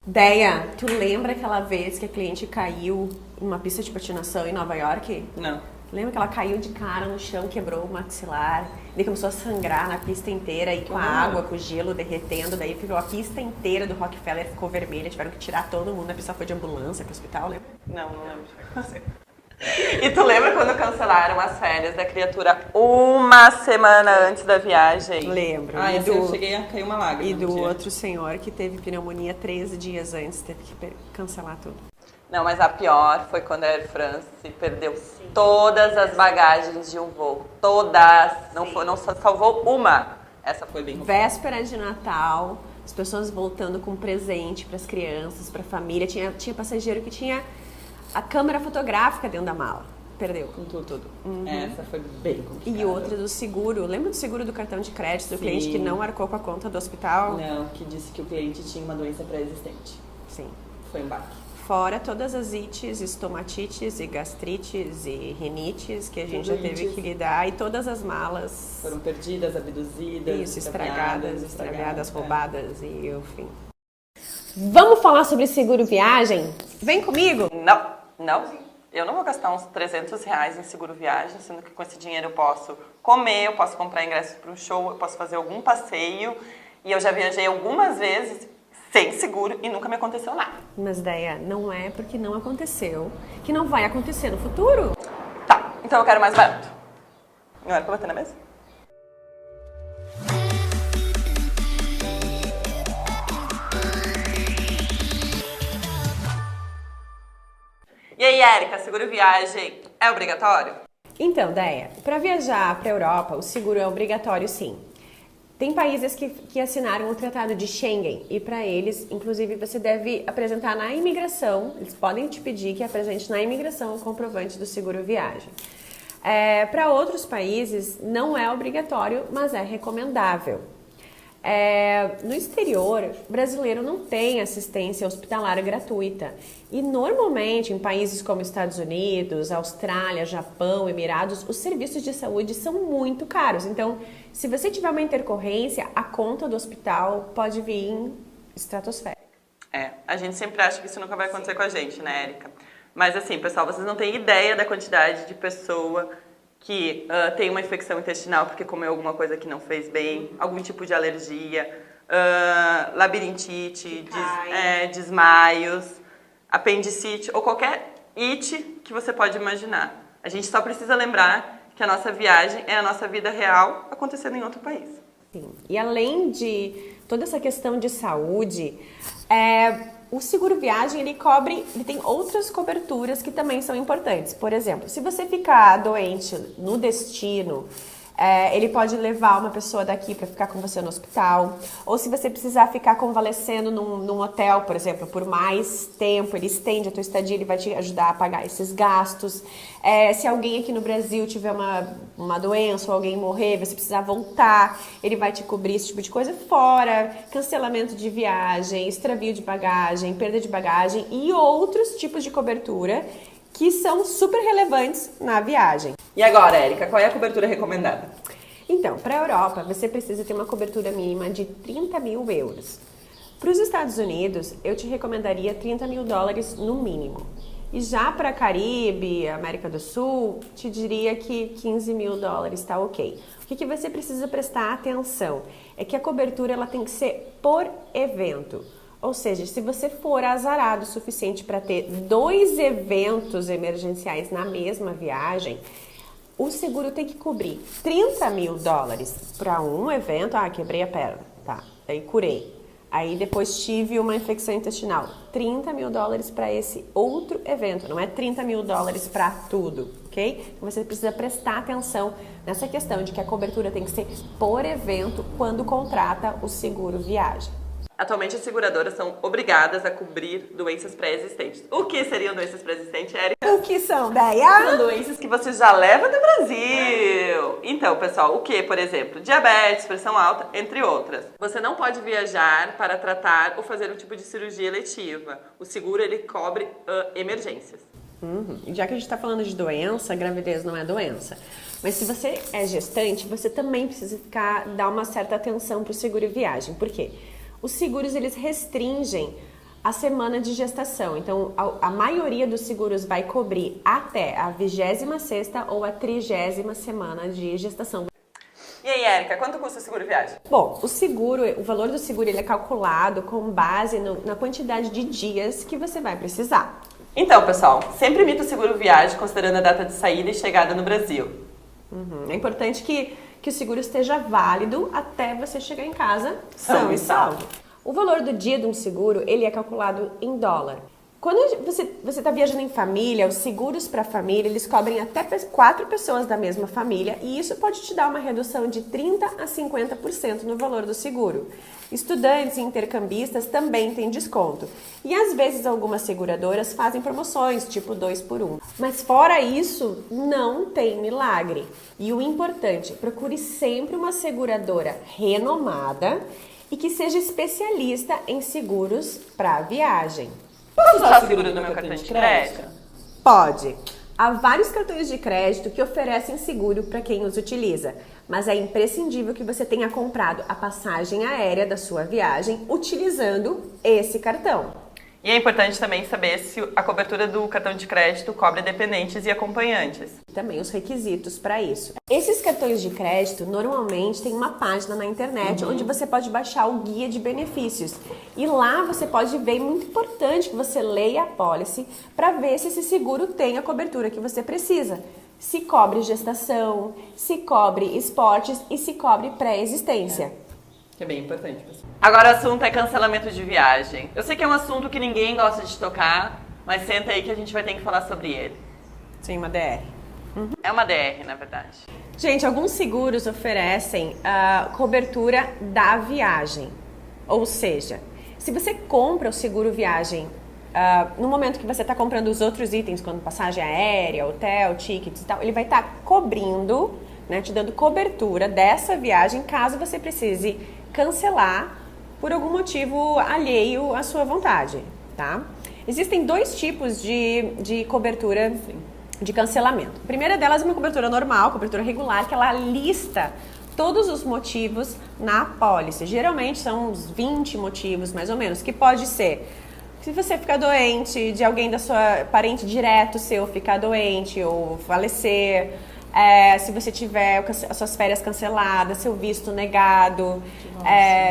Deia, tu lembra aquela vez que a cliente caiu numa pista de patinação em Nova York? Não. Lembra que ela caiu de cara no chão, quebrou o maxilar, daí começou a sangrar na pista inteira e com a água, com o gelo derretendo, daí ficou a pista inteira do Rockefeller ficou vermelha, tiveram que tirar todo mundo, a pessoa foi de ambulância pro hospital, lembra? Não lembro. E tu lembra quando cancelaram as férias da criatura uma semana antes da viagem? Lembro. Ah, eu cheguei a cair uma lágrima. E do outro senhor que teve pneumonia 13 dias antes, teve que cancelar tudo. Não, mas a pior foi quando a Air France perdeu todas as bagagens de um voo. Todas. Não salvou uma. Essa foi bem ruim. Véspera de Natal, as pessoas voltando com presente para as crianças, para a família. Tinha passageiro que tinha a câmera fotográfica dentro da mala. Perdeu. Com tudo. Uhum. Essa foi bem complicada. E outra do seguro. Lembra do seguro do cartão de crédito do cliente que não arcou com a conta do hospital? Não, que disse que o cliente tinha uma doença pré-existente. Sim. Foi um baque. Fora todas as ites, estomatites e gastrites e rinites que a gente já teve que lidar. E todas as malas... Foram perdidas, abduzidas, isso, estragadas, roubadas e enfim. Vamos falar sobre seguro viagem? Vem comigo? Não. Eu não vou gastar uns R$300 em seguro viagem, sendo que com esse dinheiro eu posso comer, eu posso comprar ingressos para um show, eu posso fazer algum passeio. E eu já viajei algumas vezes sem seguro e nunca me aconteceu nada. Mas, Deia, não é porque não aconteceu que não vai acontecer no futuro. Tá, então eu quero mais barato. Não era pra bater na mesa? E aí, Érica, seguro viagem é obrigatório? Então, Deia, para viajar para a Europa, o seguro é obrigatório sim. Tem países que assinaram o Tratado de Schengen e para eles, inclusive, você deve apresentar na imigração, eles podem te pedir que apresente na imigração o comprovante do seguro viagem. Para outros países não é obrigatório, mas é recomendável. No exterior, brasileiro não tem assistência hospitalar gratuita e normalmente em países como Estados Unidos, Austrália, Japão, Emirados, os serviços de saúde são muito caros. Então, se você tiver uma intercorrência, a conta do hospital pode vir estratosférica. A gente sempre acha que isso nunca vai acontecer com a gente, né, Érica? Mas assim, pessoal, vocês não têm ideia da quantidade de pessoa que tem uma infecção intestinal porque comeu alguma coisa que não fez bem, algum tipo de alergia, labirintite, desmaios, apendicite ou qualquer it que você pode imaginar. A gente só precisa lembrar que a nossa viagem é a nossa vida real acontecendo em outro país. Sim. E além de toda essa questão de saúde, o seguro viagem ele tem outras coberturas que também são importantes. Por exemplo, se você ficar doente no destino, ele pode levar uma pessoa daqui para ficar com você no hospital. Ou se você precisar ficar convalescendo num hotel, por exemplo, por mais tempo, ele estende a tua estadia, ele vai te ajudar a pagar esses gastos. Se alguém aqui no Brasil tiver uma doença ou alguém morrer, você precisar voltar, ele vai te cobrir esse tipo de coisa. Fora cancelamento de viagem, extravio de bagagem, perda de bagagem e outros tipos de cobertura que são super relevantes na viagem. E agora, Érica, qual é a cobertura recomendada? Então, para a Europa, você precisa ter uma cobertura mínima de 30 mil euros. Para os Estados Unidos, eu te recomendaria 30 mil dólares no mínimo. E já para Caribe, América do Sul, te diria que 15 mil dólares está ok. O que você precisa prestar atenção é que a cobertura ela tem que ser por evento. Ou seja, se você for azarado o suficiente para ter 2 eventos emergenciais na mesma viagem, o seguro tem que cobrir 30 mil dólares para um evento. Quebrei a perna, tá, daí curei. Aí depois tive uma infecção intestinal. 30 mil dólares para esse outro evento, não é 30 mil dólares para tudo, ok? Então você precisa prestar atenção nessa questão de que a cobertura tem que ser por evento quando contrata o seguro viagem. Atualmente, as seguradoras são obrigadas a cobrir doenças pré-existentes. O que seriam doenças pré-existentes, Érica? O que são, Deia? São doenças que você já leva do Brasil. Então, pessoal, o que, por exemplo? Diabetes, pressão alta, entre outras. Você não pode viajar para tratar ou fazer um tipo de cirurgia eletiva. O seguro, ele cobre emergências. Já que a gente está falando de doença, gravidez não é doença. Mas se você é gestante, você também precisa dar uma certa atenção para o seguro viagem. Por quê? Os seguros, eles restringem a semana de gestação. Então, a maioria dos seguros vai cobrir até a 26ª ou a 30ª semana de gestação. E aí, Érica, quanto custa o seguro viagem? Bom, o valor do seguro ele é calculado com base na quantidade de dias que você vai precisar. Então, pessoal, sempre imita o seguro viagem considerando a data de saída e chegada no Brasil. É importante que o seguro esteja válido até você chegar em casa são e salvo. O valor do dia de um seguro, ele é calculado em dólar. Quando você está viajando em família, os seguros para família, eles cobrem até 4 pessoas da mesma família e isso pode te dar uma redução de 30% a 50% no valor do seguro. Estudantes e intercambistas também têm desconto. E às vezes algumas seguradoras fazem promoções, tipo 2 por 1. Mas fora isso, não tem milagre. E o importante, procure sempre uma seguradora renomada e que seja especialista em seguros para viagem. Posso usar o seguro do meu cartão de crédito? Pode. Há vários cartões de crédito que oferecem seguro para quem os utiliza, mas é imprescindível que você tenha comprado a passagem aérea da sua viagem utilizando esse cartão. E é importante também saber se a cobertura do cartão de crédito cobre dependentes e acompanhantes. Também os requisitos para isso. Esses cartões de crédito normalmente tem uma página na internet onde você pode baixar o guia de benefícios. E lá você pode ver, é muito importante que você leia a pólice para ver se esse seguro tem a cobertura que você precisa. Se cobre gestação, se cobre esportes e se cobre pré-existência. Que é bem importante, pessoal. Agora o assunto é cancelamento de viagem. Eu sei que é um assunto que ninguém gosta de tocar, mas senta aí que a gente vai ter que falar sobre ele. Sim, uma DR. É uma DR, na verdade. Gente, alguns seguros oferecem a cobertura da viagem. Ou seja, se você compra o seguro viagem no momento que você está comprando os outros itens, quando passagem aérea, hotel, tickets e tal, ele vai estar cobrindo, né, te dando cobertura dessa viagem caso você precise cancelar por algum motivo alheio à sua vontade, tá? Existem 2 tipos de cobertura de cancelamento. A primeira delas é uma cobertura normal, cobertura regular, que ela lista todos os motivos na apólice. Geralmente são uns 20 motivos, mais ou menos, que pode ser se você ficar doente, de alguém da sua parente direto seu ficar doente ou falecer, se você tiver as suas férias canceladas, seu visto negado,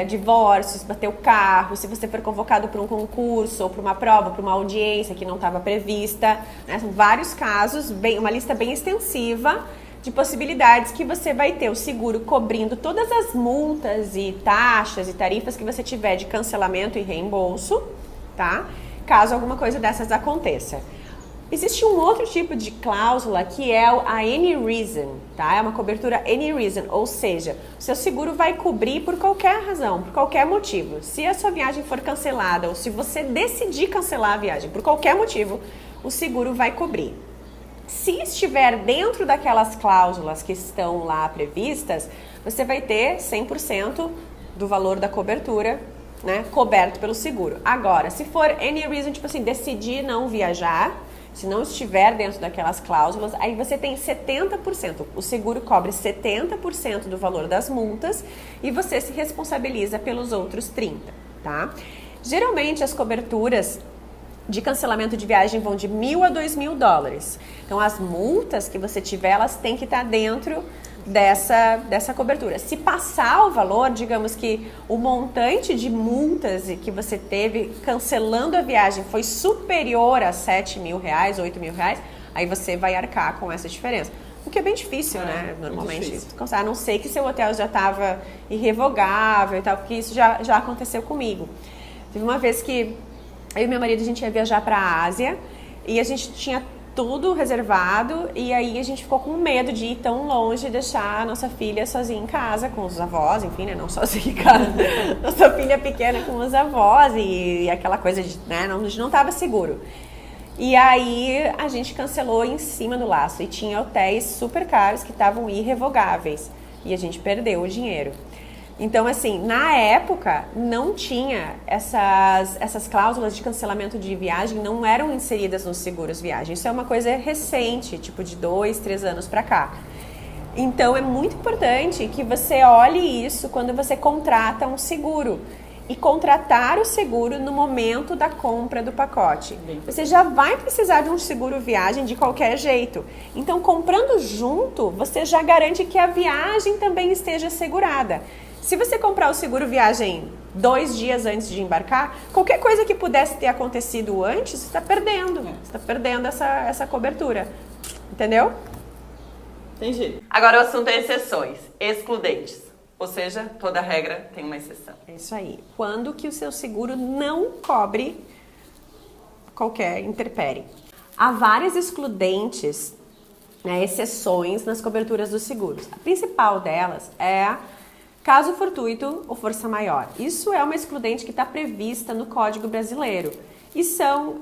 divórcio, se bater o carro, se você for convocado para um concurso ou para uma prova, para uma audiência que não estava prevista, né? São vários casos, uma lista bem extensiva de possibilidades que você vai ter o seguro cobrindo todas as multas e taxas e tarifas que você tiver de cancelamento e reembolso, tá? Caso alguma coisa dessas aconteça. Existe um outro tipo de cláusula que é a Any Reason, tá? É uma cobertura Any Reason, ou seja, o seu seguro vai cobrir por qualquer razão, por qualquer motivo. Se a sua viagem for cancelada ou se você decidir cancelar a viagem por qualquer motivo, o seguro vai cobrir. Se estiver dentro daquelas cláusulas que estão lá previstas, você vai ter 100% do valor da cobertura, né, coberto pelo seguro. Agora, se for Any Reason, tipo assim, decidir não viajar, se não estiver dentro daquelas cláusulas, aí você tem 70%. O seguro cobre 70% do valor das multas e você se responsabiliza pelos outros 30%, tá? Geralmente as coberturas de cancelamento de viagem vão de $1.000 a $2.000. Então as multas que você tiver, elas têm que estar dentro dessa cobertura. Se passar o valor, digamos que o montante de multas que você teve cancelando a viagem foi superior a R$7.000, R$8.000, aí você vai arcar com essa diferença. O que é bem difícil, né? Normalmente, a não ser que seu hotel já estava irrevogável e tal, porque isso já aconteceu comigo. Teve uma vez que eu e meu marido, a gente ia viajar para a Ásia e a gente tinha tudo reservado e aí a gente ficou com medo de ir tão longe e deixar a nossa filha sozinha em casa com os avós, enfim, né, não sozinha em casa, nossa filha pequena com os avós e aquela coisa de, né, a gente não estava seguro. E aí a gente cancelou em cima do laço e tinha hotéis super caros que estavam irrevogáveis e a gente perdeu o dinheiro. Então, assim, na época, não tinha essas cláusulas de cancelamento de viagem, não eram inseridas nos seguros viagem. Isso é uma coisa recente, tipo de 2, 3 anos pra cá. Então, é muito importante que você olhe isso quando você contrata um seguro. e contratar o seguro no momento da compra do pacote. Você já vai precisar de um seguro viagem de qualquer jeito. Então, comprando junto, você já garante que a viagem também esteja assegurada. Se você comprar o seguro viagem 2 dias antes de embarcar, qualquer coisa que pudesse ter acontecido antes, você está perdendo. Você está perdendo essa cobertura. Entendeu? Entendi. Agora o assunto é exceções, excludentes. Ou seja, toda regra tem uma exceção. É isso aí. Quando que o seu seguro não cobre qualquer intempérie. Há várias excludentes, né, exceções nas coberturas dos seguros. A principal delas é caso fortuito ou força maior. Isso é uma excludente que está prevista no Código Brasileiro. E são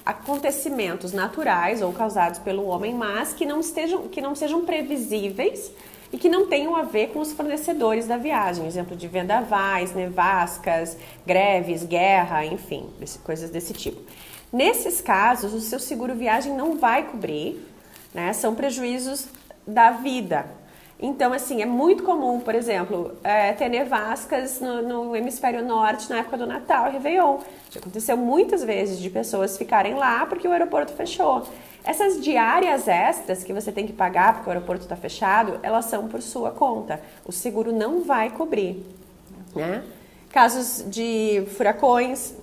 acontecimentos naturais ou causados pelo homem, mas que não sejam previsíveis e que não tenham a ver com os fornecedores da viagem. Exemplo de vendavais, nevascas, greves, guerra, enfim, coisas desse tipo. Nesses casos, o seu seguro viagem não vai cobrir, né? São prejuízos da vida. Então, assim, é muito comum, por exemplo, ter nevascas no hemisfério norte na época do Natal e Réveillon. Já aconteceu muitas vezes de pessoas ficarem lá porque o aeroporto fechou. Essas diárias extras que você tem que pagar porque o aeroporto está fechado, elas são por sua conta. O seguro não vai cobrir, né? Casos de furacões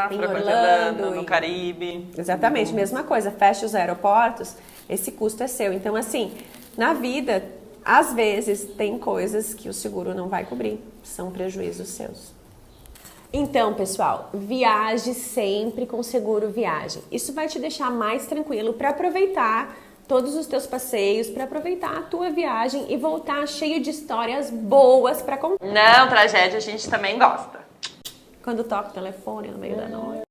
em Orlando, no Caribe. Exatamente, mesma coisa. Fecha os aeroportos, esse custo é seu. Então, assim, na vida, às vezes, tem coisas que o seguro não vai cobrir. São prejuízos seus. Então, pessoal, viaje sempre com seguro viagem. Isso vai te deixar mais tranquilo para aproveitar todos os teus passeios, para aproveitar a tua viagem e voltar cheio de histórias boas para contar. Não, tragédia a gente também gosta. Quando toca o telefone no meio da noite.